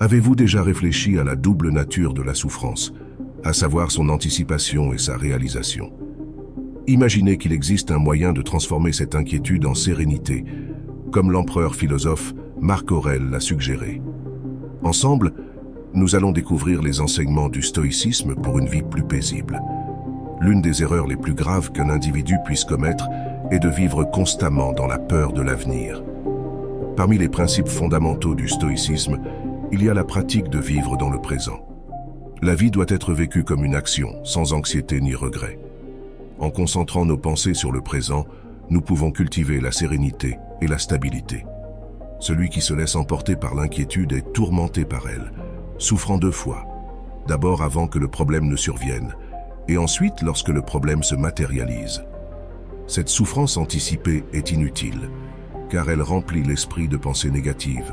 Avez-vous déjà réfléchi à la double nature de la souffrance, à savoir son anticipation et sa réalisation? Imaginez qu'il existe un moyen de transformer cette inquiétude en sérénité, comme l'empereur philosophe Marc Aurèle l'a suggéré. Ensemble, nous allons découvrir les enseignements du stoïcisme pour une vie plus paisible. L'une des erreurs les plus graves qu'un individu puisse commettre est de vivre constamment dans la peur de l'avenir. Parmi les principes fondamentaux du stoïcisme, il y a la pratique de vivre dans le présent. La vie doit être vécue comme une action, sans anxiété ni regret. En concentrant nos pensées sur le présent, nous pouvons cultiver la sérénité et la stabilité. Celui qui se laisse emporter par l'inquiétude est tourmenté par elle, souffrant deux fois. D'abord avant que le problème ne survienne, et ensuite lorsque le problème se matérialise. Cette souffrance anticipée est inutile, car elle remplit l'esprit de pensées négatives,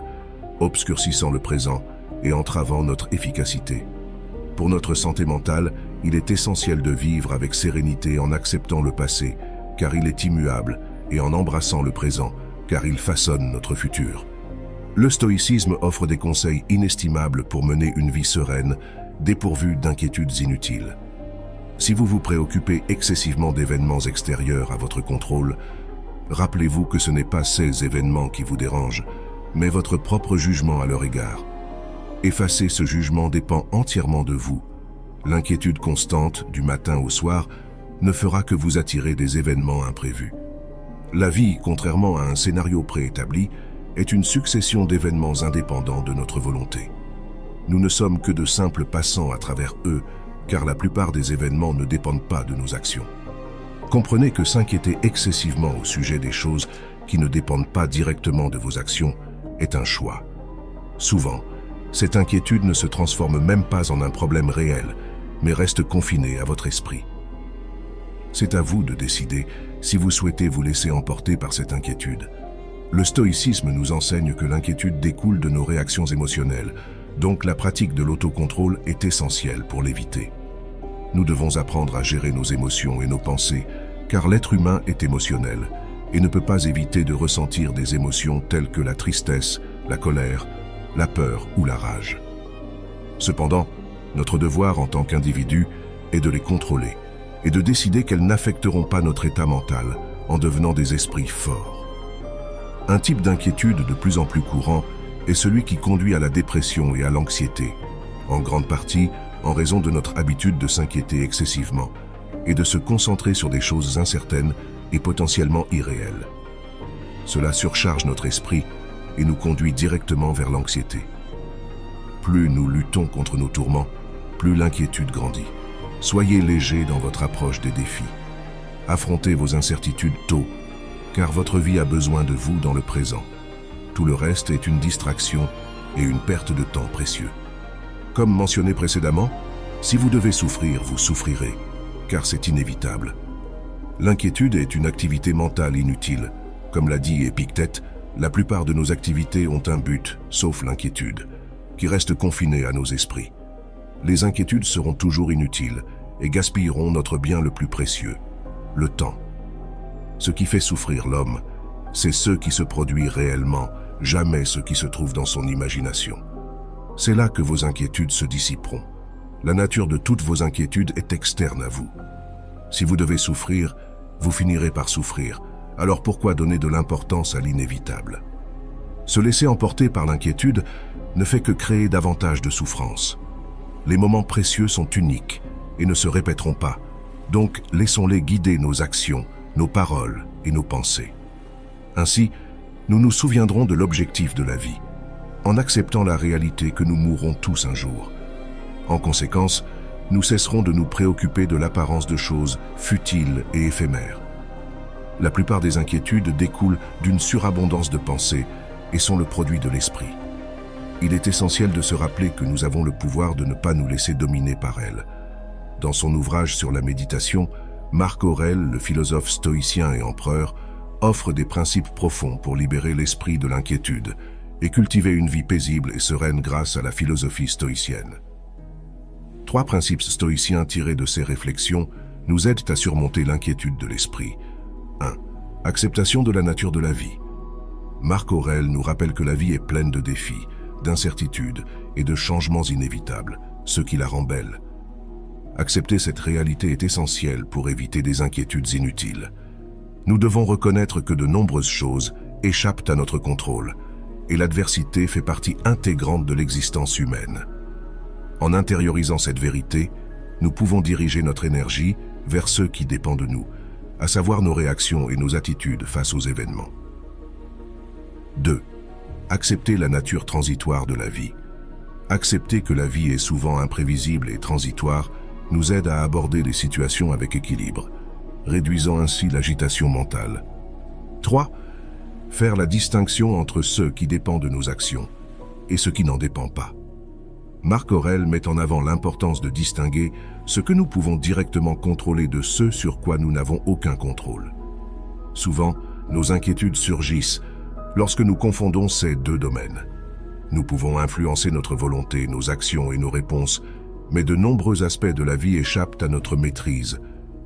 obscurcissant le présent et entravant notre efficacité. Pour notre santé mentale, il est essentiel de vivre avec sérénité en acceptant le passé, car il est immuable, et en embrassant le présent, car il façonne notre futur. Le stoïcisme offre des conseils inestimables pour mener une vie sereine, dépourvue d'inquiétudes inutiles. Si vous vous préoccupez excessivement d'événements extérieurs à votre contrôle, rappelez-vous que ce n'est pas ces événements qui vous dérangent, mais votre propre jugement à leur égard. Effacer ce jugement dépend entièrement de vous. L'inquiétude constante, du matin au soir, ne fera que vous attirer des événements imprévus. La vie, contrairement à un scénario préétabli, est une succession d'événements indépendants de notre volonté. Nous ne sommes que de simples passants à travers eux, car la plupart des événements ne dépendent pas de nos actions. Comprenez que s'inquiéter excessivement au sujet des choses qui ne dépendent pas directement de vos actions est un choix. Souvent, cette inquiétude ne se transforme même pas en un problème réel, mais reste confinée à votre esprit. C'est à vous de décider si vous souhaitez vous laisser emporter par cette inquiétude. Le stoïcisme nous enseigne que l'inquiétude découle de nos réactions émotionnelles, donc la pratique de l'autocontrôle est essentielle pour l'éviter. Nous devons apprendre à gérer nos émotions et nos pensées, car l'être humain est émotionnel et ne peut pas éviter de ressentir des émotions telles que la tristesse, la colère, la peur ou la rage. Cependant, notre devoir en tant qu'individu est de les contrôler et de décider qu'elles n'affecteront pas notre état mental en devenant des esprits forts. Un type d'inquiétude de plus en plus courant est celui qui conduit à la dépression et à l'anxiété, en grande partie en raison de notre habitude de s'inquiéter excessivement et de se concentrer sur des choses incertaines et potentiellement irréelles. Cela surcharge notre esprit et nous conduit directement vers l'anxiété. Plus nous luttons contre nos tourments, plus l'inquiétude grandit. Soyez léger dans votre approche des défis. Affrontez vos incertitudes tôt, car votre vie a besoin de vous dans le présent. Tout le reste est une distraction et une perte de temps précieux. Comme mentionné précédemment, si vous devez souffrir, vous souffrirez, car c'est inévitable. L'inquiétude est une activité mentale inutile. Comme l'a dit Épictète, la plupart de nos activités ont un but, sauf l'inquiétude, qui reste confinée à nos esprits. Les inquiétudes seront toujours inutiles et gaspilleront notre bien le plus précieux, le temps. Ce qui fait souffrir l'homme, c'est ce qui se produit réellement, jamais ce qui se trouve dans son imagination. C'est là que vos inquiétudes se dissiperont. La nature de toutes vos inquiétudes est externe à vous. Si vous devez souffrir, vous finirez par souffrir. Alors pourquoi donner de l'importance à l'inévitable? Se laisser emporter par l'inquiétude ne fait que créer davantage de souffrance. Les moments précieux sont uniques et ne se répéteront pas. Donc laissons-les guider nos actions, nos paroles et nos pensées. Ainsi, nous nous souviendrons de l'objectif de la vie, en acceptant la réalité que nous mourrons tous un jour. En conséquence, nous cesserons de nous préoccuper de l'apparence de choses futiles et éphémères. La plupart des inquiétudes découlent d'une surabondance de pensées et sont le produit de l'esprit. Il est essentiel de se rappeler que nous avons le pouvoir de ne pas nous laisser dominer par elles. Dans son ouvrage sur la méditation, Marc Aurèle, le philosophe stoïcien et empereur, offre des principes profonds pour libérer l'esprit de l'inquiétude et cultiver une vie paisible et sereine grâce à la philosophie stoïcienne. 3 principes stoïciens tirés de ces réflexions nous aident à surmonter l'inquiétude de l'esprit. 1. Acceptation de la nature de la vie. Marc Aurèle nous rappelle que la vie est pleine de défis, d'incertitudes et de changements inévitables, ce qui la rend belle. Accepter cette réalité est essentiel pour éviter des inquiétudes inutiles. Nous devons reconnaître que de nombreuses choses échappent à notre contrôle, et l'adversité fait partie intégrante de l'existence humaine. En intériorisant cette vérité, nous pouvons diriger notre énergie vers ceux qui dépendent de nous, à savoir nos réactions et nos attitudes face aux événements. 2. Accepter la nature transitoire de la vie. Accepter que la vie est souvent imprévisible et transitoire nous aide à aborder les situations avec équilibre, réduisant ainsi l'agitation mentale. 3. Faire la distinction entre ceux qui dépendent de nos actions et ceux qui n'en dépendent pas. Marc Aurèle met en avant l'importance de distinguer ce que nous pouvons directement contrôler de ce sur quoi nous n'avons aucun contrôle. Souvent, nos inquiétudes surgissent lorsque nous confondons ces deux domaines. Nous pouvons influencer notre volonté, nos actions et nos réponses, mais de nombreux aspects de la vie échappent à notre maîtrise,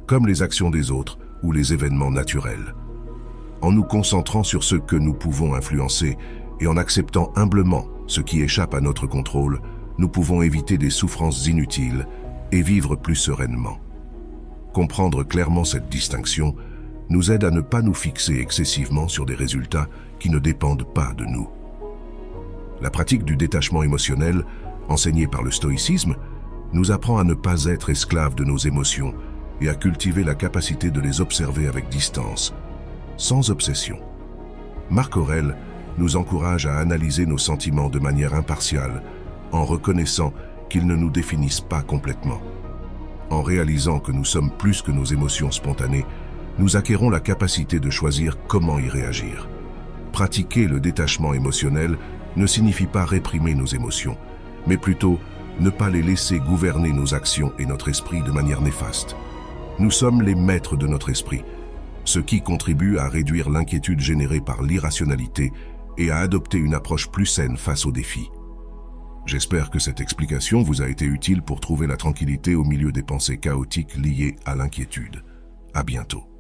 comme les actions des autres ou les événements naturels. En nous concentrant sur ce que nous pouvons influencer et en acceptant humblement ce qui échappe à notre contrôle, nous pouvons éviter des souffrances inutiles et vivre plus sereinement. Comprendre clairement cette distinction nous aide à ne pas nous fixer excessivement sur des résultats qui ne dépendent pas de nous. La pratique du détachement émotionnel, enseignée par le stoïcisme, nous apprend à ne pas être esclaves de nos émotions et à cultiver la capacité de les observer avec distance, sans obsession. Marc Aurèle nous encourage à analyser nos sentiments de manière impartiale, en reconnaissant qu'ils ne nous définissent pas complètement. En réalisant que nous sommes plus que nos émotions spontanées, nous acquérons la capacité de choisir comment y réagir. Pratiquer le détachement émotionnel ne signifie pas réprimer nos émotions, mais plutôt ne pas les laisser gouverner nos actions et notre esprit de manière néfaste. Nous sommes les maîtres de notre esprit, ce qui contribue à réduire l'inquiétude générée par l'irrationalité et à adopter une approche plus saine face aux défis. J'espère que cette explication vous a été utile pour trouver la tranquillité au milieu des pensées chaotiques liées à l'inquiétude. À bientôt.